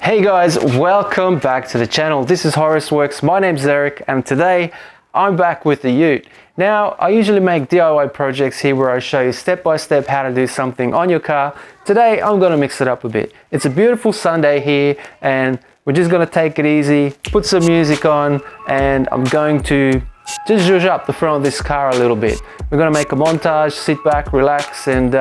Hey guys, welcome back to the channel. This is Horus Works. My name's Eric and today I'm back with the Ute. Now, I usually make DIY projects here where I show you step by step how to do something on your car. Today, I'm gonna mix it up a bit. It's a beautiful Sunday here and we're just gonna take it easy, put some music on, and I'm going to just zhuzh up the front of this car a little bit. We're gonna make a montage, sit back, relax, and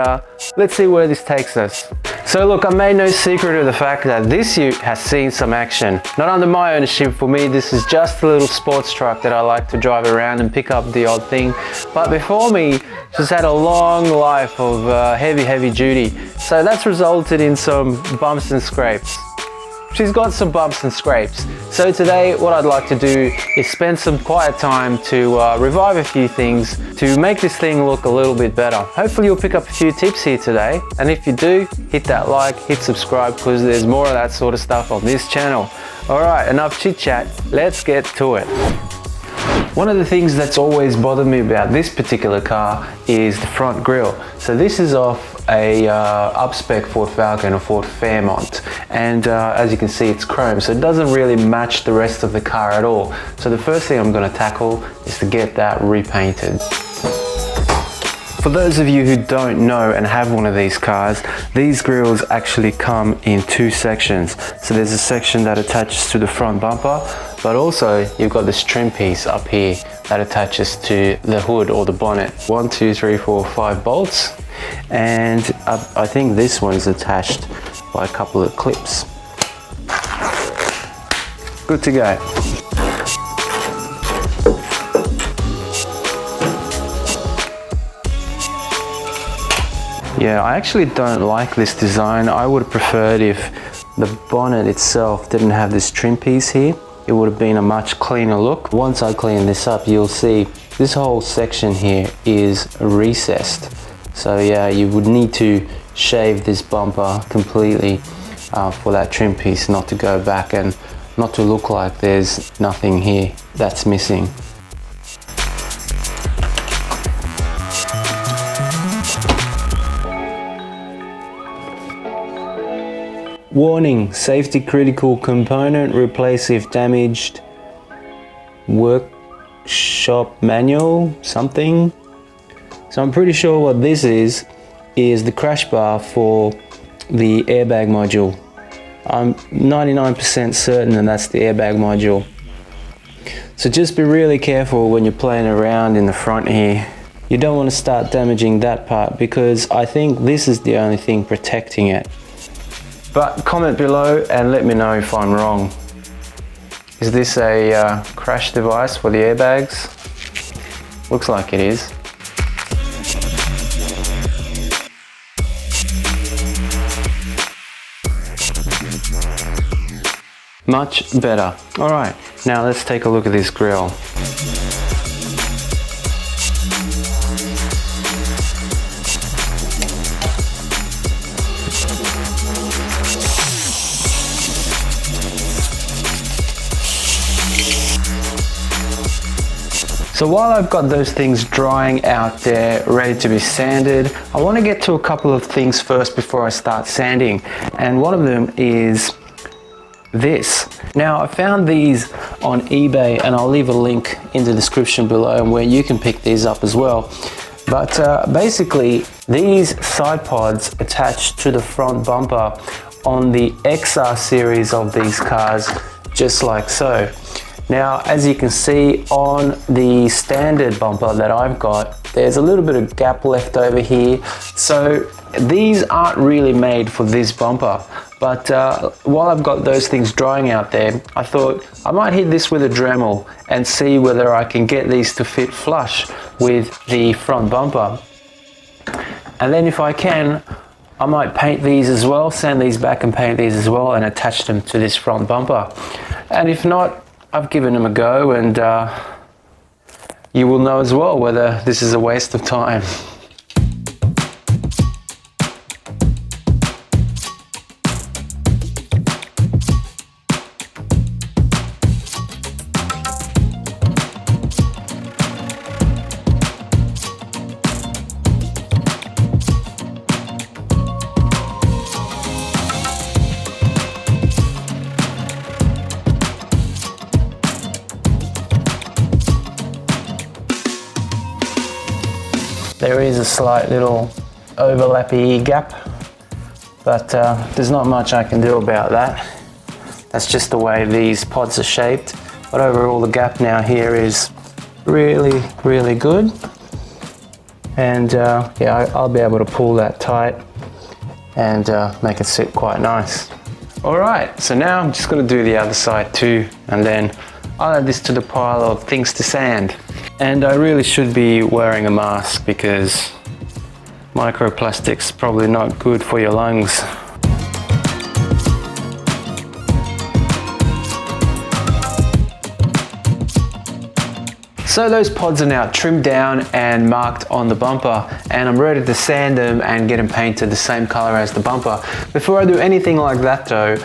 let's see where this takes us. So look, I made no secret of the fact that this Ute has seen some action. Not under my ownership. For me, this is just a little sports truck that I like to drive around and pick up the odd thing. But before me, she's had a long life of heavy duty. So that's resulted in some bumps and scrapes. She's got some bumps and scrapes. So today what I'd like to do is spend some quiet time to revive a few things to make this thing look a little bit better. Hopefully you'll pick up a few tips here today, and if you do, hit that like, hit subscribe, because there's more of that sort of stuff on this channel. Alright, enough chit chat, let's get to it. One of the things that's always bothered me about this particular car is the front grille. So this is off a up-spec Ford Falcon or Ford Fairmont, and as you can see, it's chrome, so it doesn't really match the rest of the car at all. So the first thing I'm going to tackle is to get that repainted. For those of you who don't know and have one of these cars, these grills actually come in two sections. So there's a section that attaches to the front bumper, but also you've got this trim piece up here that attaches to the hood or the bonnet. 1, 2, 3, 4, 5 bolts, and I think this one's attached by a couple of clips. Good to go. Yeah, I actually don't like this design. I would have preferred if the bonnet itself didn't have this trim piece here. It would have been a much cleaner look. Once I clean this up, you'll see this whole section here is recessed. So yeah, you would need to shave this bumper completely for that trim piece not to go back and not to look like there's nothing here that's missing. Warning, safety critical component, replace if damaged. Workshop manual, something. So I'm pretty sure what this is the crash bar for the airbag module. I'm 99% certain that that's the airbag module. So just be really careful when you're playing around in the front here. You don't want to start damaging that part, because I think this is the only thing protecting it. But comment below and let me know if I'm wrong. Is this a crash device for the airbags? Looks like it is. Much better. Alright, now let's take a look at this grille. So while I've got those things drying out there, ready to be sanded, I want to get to a couple of things first before I start sanding. And one of them is this. Now, I found these on eBay, and I'll leave a link in the description below and where you can pick these up as well. But basically, these side pods attach to the front bumper on the XR series of these cars, just like so. Now, as you can see on the standard bumper that I've got, there's a little bit of gap left over here. So these aren't really made for this bumper. But while I've got those things drying out there, I thought I might hit this with a Dremel and see whether I can get these to fit flush with the front bumper. And then if I can, I might paint these as well, sand these back and paint these as well, and attach them to this front bumper. And if not, I've given them a go, and you will know as well whether this is a waste of time. a slight little overlappy gap, but there's not much I can do about that. That's just the way these pods are shaped. But overall the gap now here is really good. And yeah, I'll be able to pull that tight and make it sit quite nice. All right, so now I'm just gonna do the other side too, and then I'll add this to the pile of things to sand. And I really should be wearing a mask because microplastics probably not good for your lungs. So those pods are now trimmed down and marked on the bumper, and I'm ready to sand them and get them painted the same color as the bumper. Before I do anything like that though,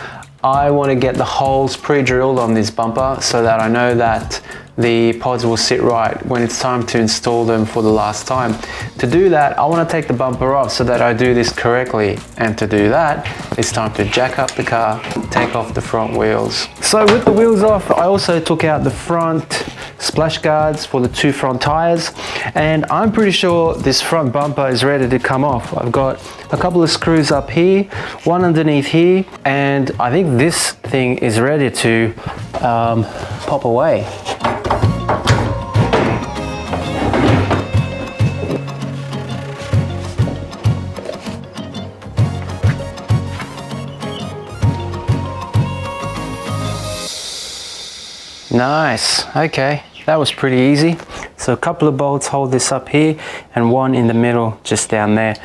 I want to get the holes pre-drilled on this bumper so that I know that the pods will sit right when it's time to install them for the last time. To do that, I want to take the bumper off so that I do this correctly. And to do that, it's time to jack up the car, take off the front wheels. So with the wheels off, I also took out the front splash guards for the 2 front tires, and I'm pretty sure this front bumper is ready to come off. I've got a couple of screws up here, one underneath here, and I think this thing is ready to pop away. Nice, okay, that was pretty easy. So a couple of bolts hold this up here and one in the middle just down there.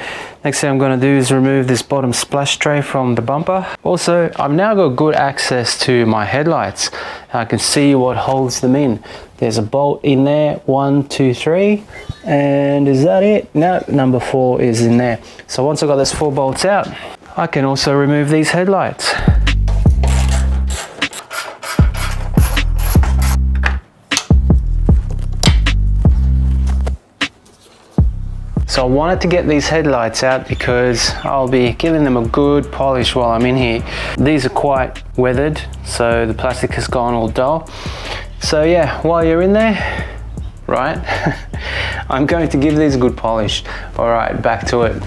Next thing I'm going to do is remove this bottom splash tray from the bumper. Also, I've now got good access to my headlights. I can see what holds them in. There's a bolt in there, 1, 2, 3, and is that it? No, number 4 is in there. So once I've got those 4 bolts out, I can also remove these headlights. So I wanted to get these headlights out because I'll be giving them a good polish while I'm in here. These are quite weathered, so the plastic has gone all dull. So yeah, while you're in there, right, I'm going to give these a good polish. All right, back to it.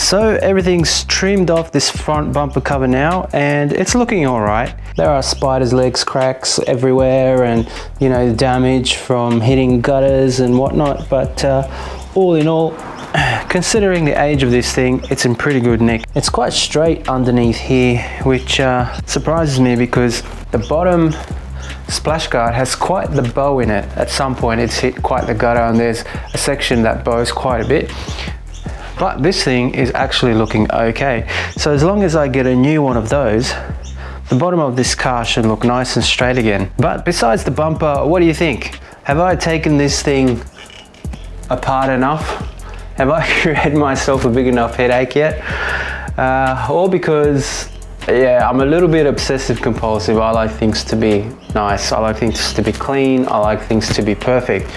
So everything's trimmed off this front bumper cover now, and it's looking all right. There are spider's legs cracks everywhere, and you know, damage from hitting gutters and whatnot, but all in all, considering the age of this thing, it's in pretty good nick. It's quite straight underneath here, which surprises me because the bottom splash guard has quite the bow in it. At some point it's hit quite the gutter, and there's a section that bows quite a bit. But this thing is actually looking okay. So as long as I get a new one of those, the bottom of this car should look nice and straight again. But besides the bumper, what do you think? Have I taken this thing apart enough? Have I created myself a big enough headache yet? Or because, yeah, I'm a little bit obsessive compulsive. I like things to be nice. I like things to be clean. I like things to be perfect.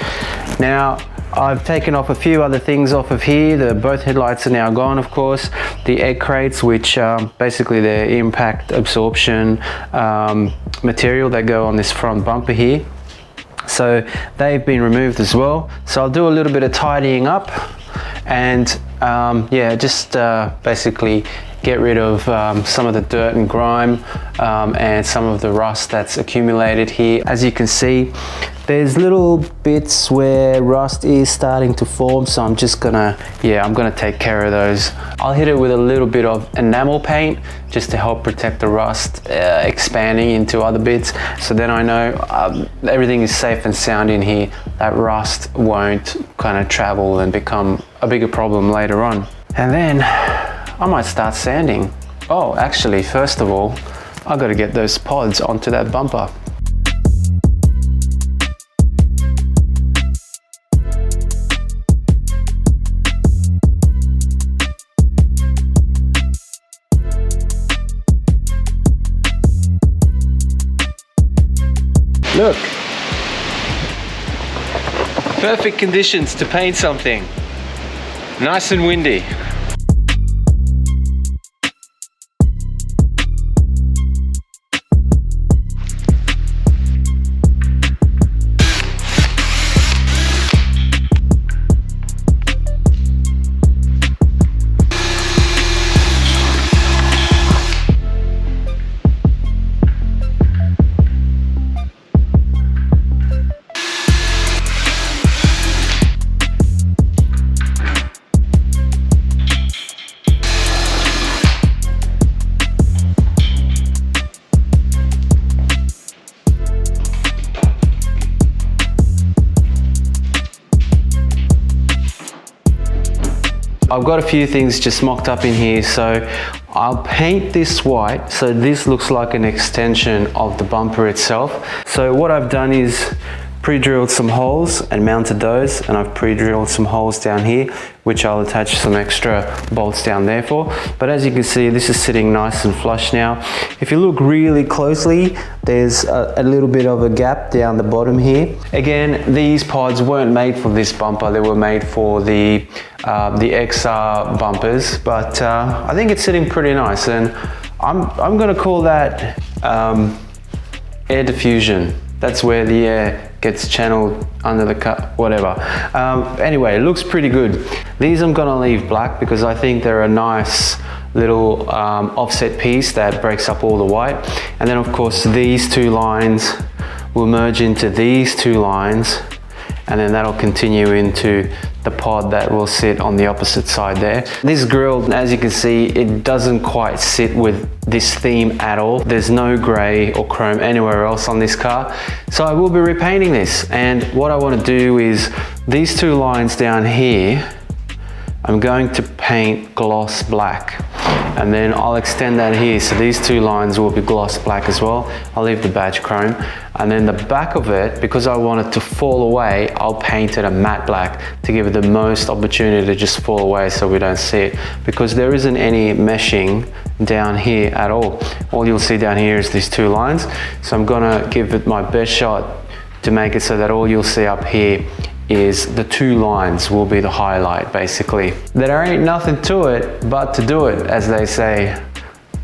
Now, I've taken off a few other things off of here. Both headlights are now gone, of course. The egg crates, which basically they're impact absorption material that go on this front bumper here. So they've been removed as well. So I'll do a little bit of tidying up and yeah, just basically get rid of some of the dirt and grime and some of the rust that's accumulated here. As you can see, there's little bits where rust is starting to form, so I'm just gonna, yeah, I'm gonna take care of those. I'll hit it with a little bit of enamel paint just to help protect the rust expanding into other bits, so then I know everything is safe and sound in here. That rust won't kind of travel and become a bigger problem later on. And then I might start sanding. Oh, actually, first of all, I gotta get those pods onto that bumper. Look. Perfect conditions to paint something. Nice and windy. I've got a few things just mocked up in here, so I'll paint this white so this looks like an extension of the bumper itself. So what I've done is pre-drilled some holes and mounted those, and I've pre-drilled some holes down here which I'll attach some extra bolts down there for. But as you can see, this is sitting nice and flush now. If you look really closely, there's a little bit of a gap down the bottom here. Again, these pods weren't made for this bumper, they were made for the XR bumpers, but I think it's sitting pretty nice, and I'm gonna call that air diffusion. That's where the air gets channeled under the cut, whatever. Anyway, it looks pretty good. These I'm gonna leave black because I think they're a nice little offset piece that breaks up all the white. And then of course these two lines will merge into these two lines, and then that'll continue into the pod that will sit on the opposite side there. This grille, as you can see, it doesn't quite sit with this theme at all. There's no grey or chrome anywhere else on this car. So I will be repainting this, and what I want to do is these two lines down here, I'm going to paint gloss black, and then I'll extend that here, so these two lines will be gloss black as well. I'll leave the badge chrome, and then the back of it, because I want it to fall away, I'll paint it a matte black to give it the most opportunity to just fall away so we don't see it, because there isn't any meshing down here at all. All you'll see down here is these two lines, so I'm gonna give it my best shot to make it so that all you'll see up here is the two lines will be the highlight, basically. There ain't nothing to it but to do it, as they say.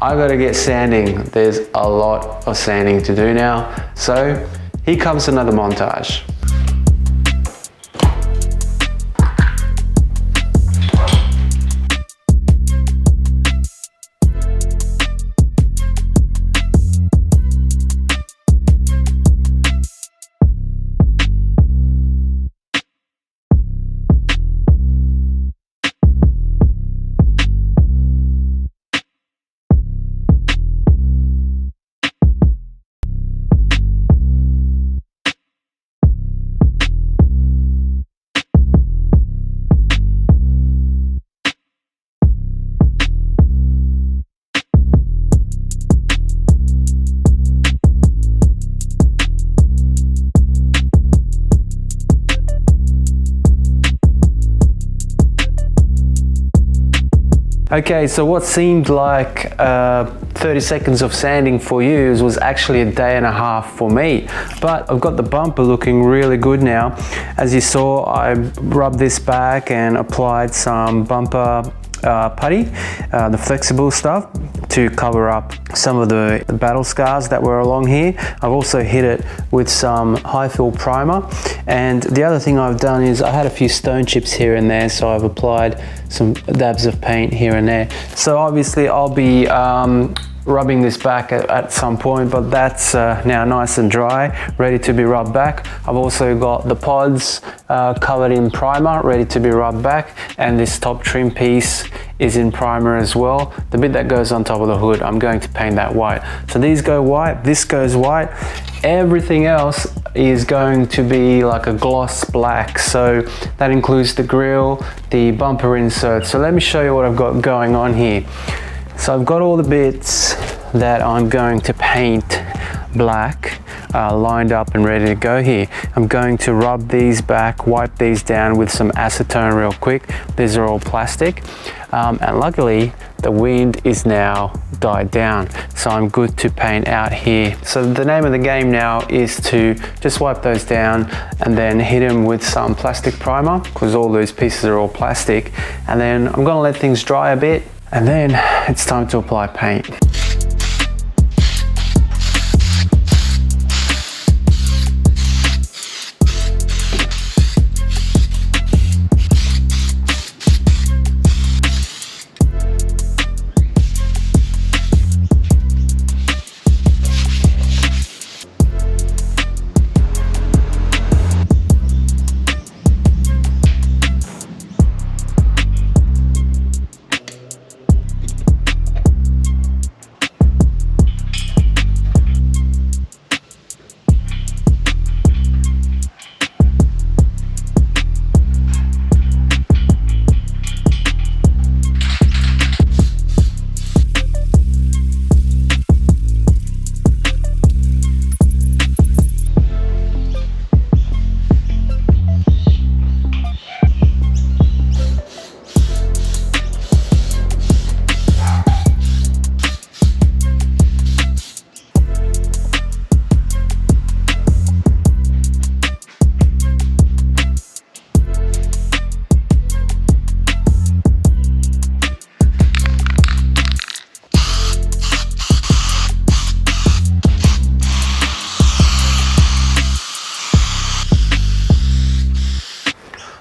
I gotta get sanding. There's a lot of sanding to do now. So here comes another montage. Okay, so what seemed like 30 seconds of sanding for you was actually a day and a half for me. But I've got the bumper looking really good now. As you saw, I rubbed this back and applied some bumper putty, the flexible stuff, to cover up some of the battle scars that were along here. I've also hit it with some high fill primer, and the other thing I've done is I had a few stone chips here and there, so I've applied some dabs of paint here and there. So obviously I'll be rubbing this back at some point, but that's now nice and dry, ready to be rubbed back. I've also got the pods covered in primer, ready to be rubbed back, and this top trim piece is in primer as well. The bit that goes on top of the hood, I'm going to paint that white. So these go white, this goes white, everything else is going to be like a gloss black. So that includes the grille, the bumper insert. So let me show you what I've got going on here. So I've got all the bits that I'm going to paint black. lined up and ready to go here. I'm going to rub these back, wipe these down with some acetone real quick. These are all plastic, and luckily the wind is now died down, so I'm good to paint out here. So the name of the game now is to just wipe those down and then hit them with some plastic primer, because all those pieces are all plastic, and then I'm gonna let things dry a bit, and then it's time to apply paint.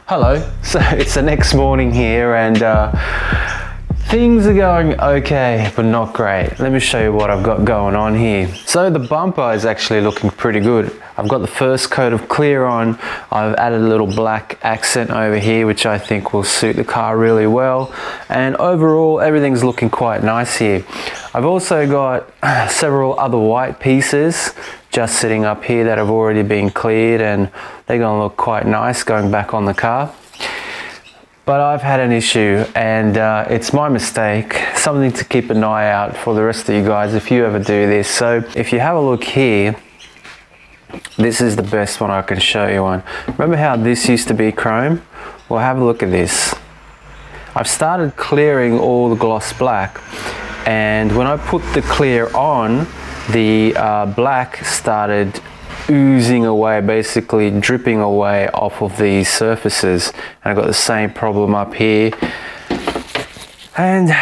Hello, so it's the next morning here, and things are going okay, but not great. Let me show you what I've got going on here. So the bumper is actually looking pretty good. I've got the first coat of clear on. I've added a little black accent over here, which I think will suit the car really well. And overall, everything's looking quite nice here. I've also got several other white pieces just sitting up here that have already been cleared, and they're gonna look quite nice going back on the car. But I've had an issue, and it's my mistake. Something to keep an eye out for the rest of you guys if you ever do this. So if you have a look here, this is the best one I can show you on. Remember how this used to be chrome? Well, have a look at this. I've started clearing all the gloss black, and when I put the clear on, the black started oozing away, basically dripping away off of these surfaces. And I've got the same problem up here, and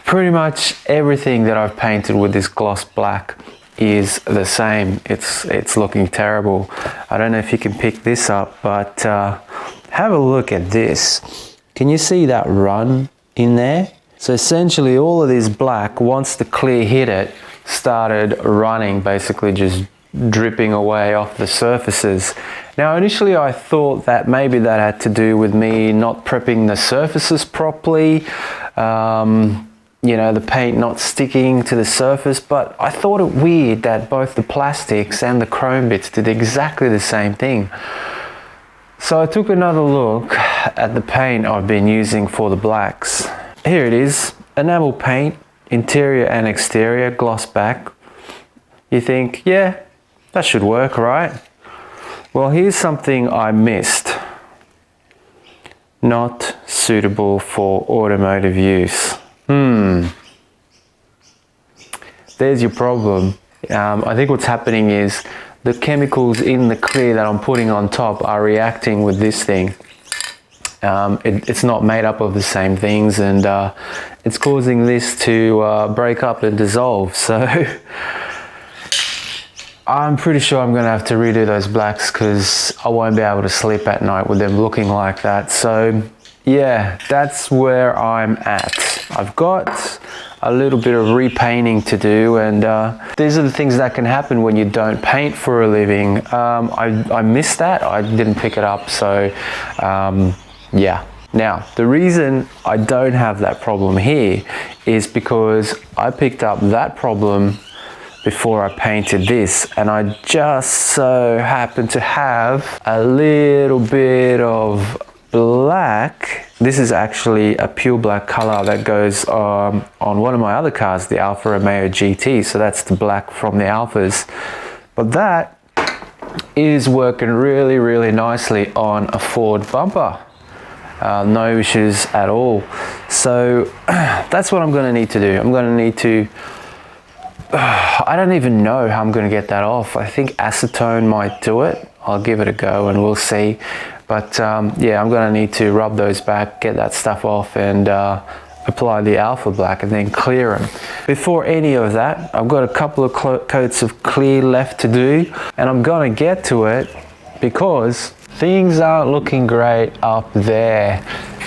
pretty much everything that I've painted with this gloss black is the same. It's looking terrible. I don't know if you can pick this up, but have a look at this. Can you see that run in there? So essentially all of this black, once the clear hit it, started running, basically just dripping away off the surfaces. Now initially I thought that maybe that had to do with me not prepping the surfaces properly, you know, the paint not sticking to the surface, but I thought it weird that both the plastics and the chrome bits did exactly the same thing. So I took another look at the paint I've been using for the blacks. Here it is, enamel paint, interior and exterior, gloss back. You think, yeah, that should work, right? Well, here's something I missed. Not suitable for automotive use. There's your problem. I think what's happening is the chemicals in the clear that I'm putting on top are reacting with this thing. It's not made up of the same things, and it's causing this to break up and dissolve. So I'm pretty sure I'm gonna have to redo those blacks, because I won't be able to sleep at night with them looking like that. So yeah, that's where I'm at. I've got a little bit of repainting to do, and these are the things that can happen when you don't paint for a living. I missed that, I didn't pick it up, so yeah. Now, the reason I don't have that problem here is because I picked up that problem before I painted this, and I just so happen to have a little bit of black. This is actually a pure black color that goes on one of my other cars, the Alfa Romeo GT, so that's the black from the Alfas. But that is working really nicely on a Ford bumper. No issues at all. So that's what I'm going to need to do. I'm going to need to, I don't even know how I'm going to get that off. I think acetone might do it. I'll give it a go and we'll see. But yeah, I'm going to need to rub those back, get that stuff off, and apply the Alpha Black and then clear them. Before any of that, I've got a couple of coats of clear left to do, and I'm going to get to it because things aren't looking great up there.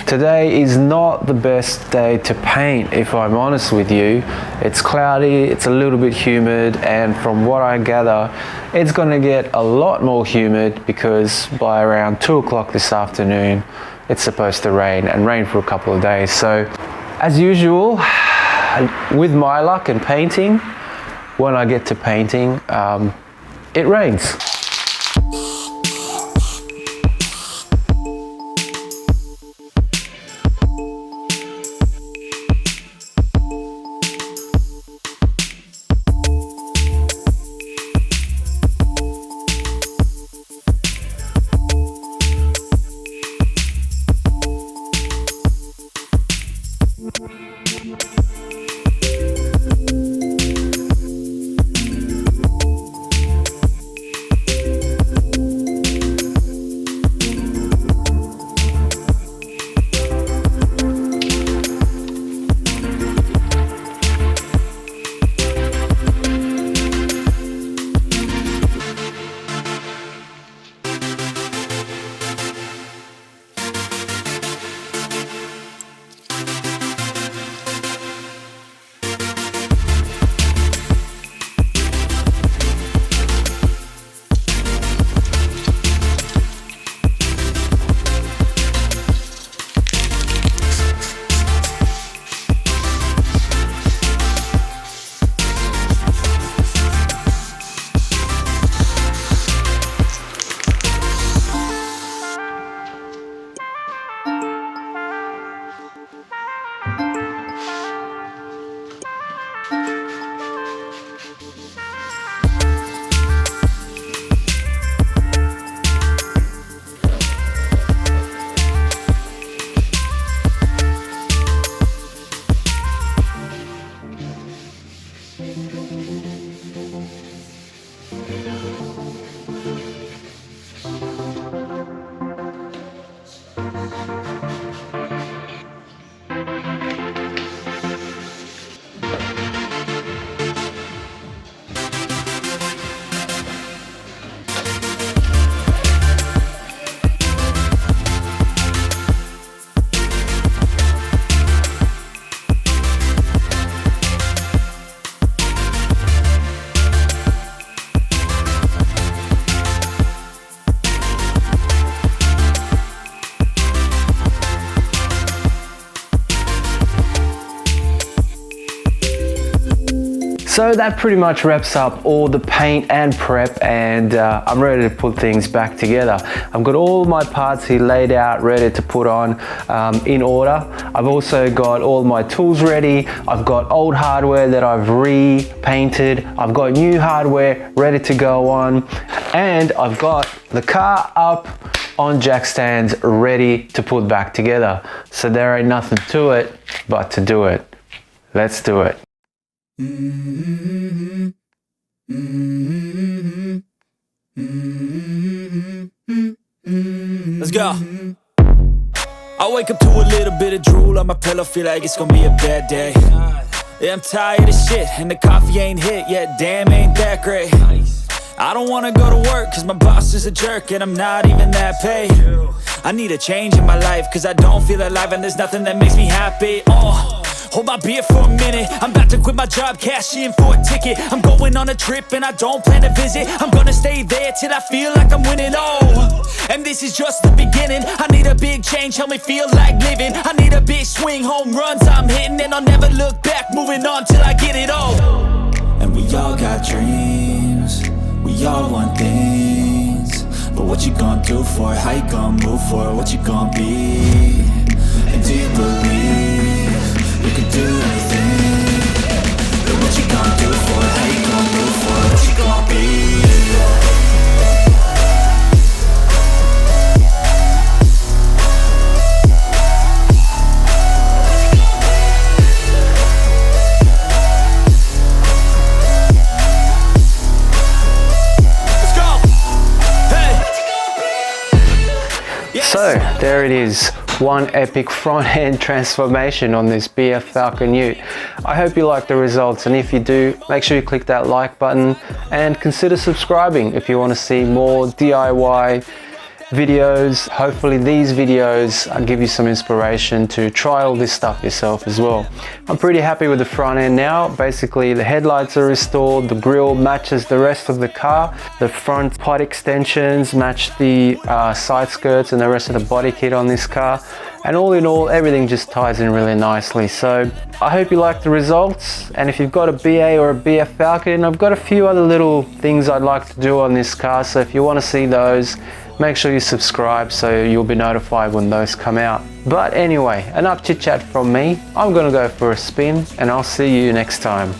Today is not the best day to paint, if I'm honest with you. It's cloudy, it's a little bit humid, and from what I gather, it's going to get a lot more humid because by around 2 o'clock this afternoon, it's supposed to rain, and rain for a couple of days. So, as usual, with my luck and painting, when I get to painting, it rains. So that pretty much wraps up all the paint and prep, and I'm ready to put things back together. I've got all my parts here laid out, ready to put on in order. I've also got all my tools ready. I've got old hardware that I've repainted. I've got new hardware ready to go on, and I've got the car up on jack stands ready to put back together. So there ain't nothing to it but to do it. Let's do it. Let's go. I wake up to a little bit of drool on my pillow, feel like it's gonna be a bad day. Yeah, I'm tired of shit, and the coffee ain't hit yet, damn ain't that great. I don't wanna go to work, cause my boss is a jerk, and I'm not even that paid. I need a change in my life, cause I don't feel alive, and there's nothing that makes me happy. Hold my beer for a minute, I'm about to quit my job, cash in for a ticket. I'm going on a trip and I don't plan to visit. I'm gonna stay there till I feel like I'm winning, and this is just the beginning. I need a big change, help me feel like living. I need a big swing, home runs I'm hitting, and I'll never look back, moving on till I get it all. And we all got dreams, we all want things, but what you gonna do for it? How you gonna move for it? What you gonna be? And do you believe you can do anything? But what you gonna do for it? How you gonna move for it? What you gonna be? So there it is, one epic front end transformation on this BF Falcon Ute. I hope you like the results, and if you do, make sure you click that like button and consider subscribing if you want to see more DIY videos. Hopefully these videos give you some inspiration to try all this stuff yourself as well. I'm pretty happy with the front end now. Basically the headlights are restored, the grille matches the rest of the car, the front pod extensions match the side skirts and the rest of the body kit on this car, and all in all everything just ties in really nicely. So I hope you like the results, and if you've got a BA or a BF Falcon, I've got a few other little things I'd like to do on this car, so if you want to see those, make sure you subscribe so you'll be notified when those come out. But anyway, enough chit chat from me. I'm gonna go for a spin and I'll see you next time.